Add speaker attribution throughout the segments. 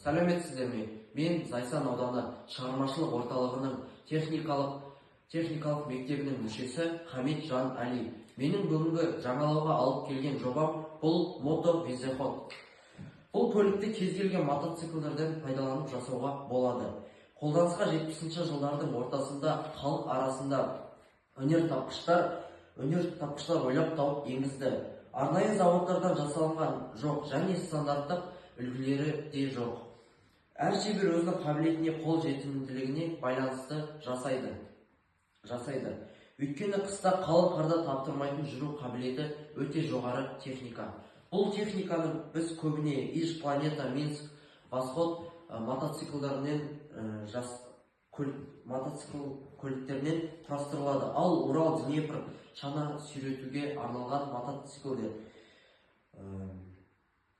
Speaker 1: Сәлеметсіздер ме? Мен Зайсан ауданы шығармашылық орталығының техникалық мектебінің мүшесі Хамид Жан Али. Менің бүгінгі жаңалауға алып келген жобам бұл мото-вездеход. Бұл көлікті кез келген мотоциклдерден пайдаланып жасауға болады. Қолданысқа 70-ші жылдардың ортасында халық арасында өнертапқыштар ойлап тауып енгізді. Арнайы заводтардан жасалынған жоқ және стандарттық үлгілері де жоқ. Әр шебер өзінің қабілетіне, қол жетімділігіне байланысты жасайды. Өйткені қыста қалың қарда таптырмайтын жүру қабілеті өте жоғары техника. Бұл техниканы біз көбіне Иж Планета, Минск, Восход мотоцикл көліктерінен құрастырылады. Ал Урал, Днепр, шана сүйретуге арналған мотоциклдер.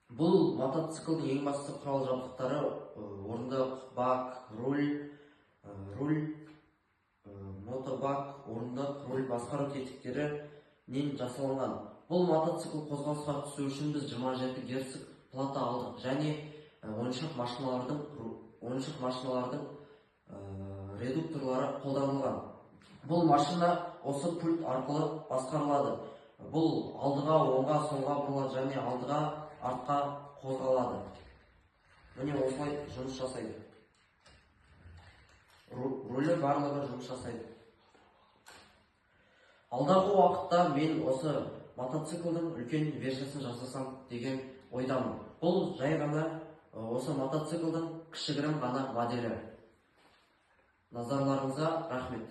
Speaker 1: Бұл мотоциклдің ең басты құрал жабдықтары орындық, бак, руль, мотобак, орындық, руль, басқару тетіктерінен жасалынған. Бұл мотоцикл қозғалысқа түсу үшін біз 27 герцк плата алдық және ойыншық машиналардың редукторлары қолданылған. Бұл машина осы пульт арқылы басқарылады. Бұл алдыға, оңға, соңға бұрылады және алдыға, артқа қозғалады. Міне осылай жұмыс жасайды. Рөлі барлығы жұмыс жасайды. Алдағы уақытта мен осы мотоциклдің үлкен версиясын жасасам деген ойдамын. Бұл жай ғана осы мотоциклдің кішігірім ғана моделі. Назарларыңызға рахмет.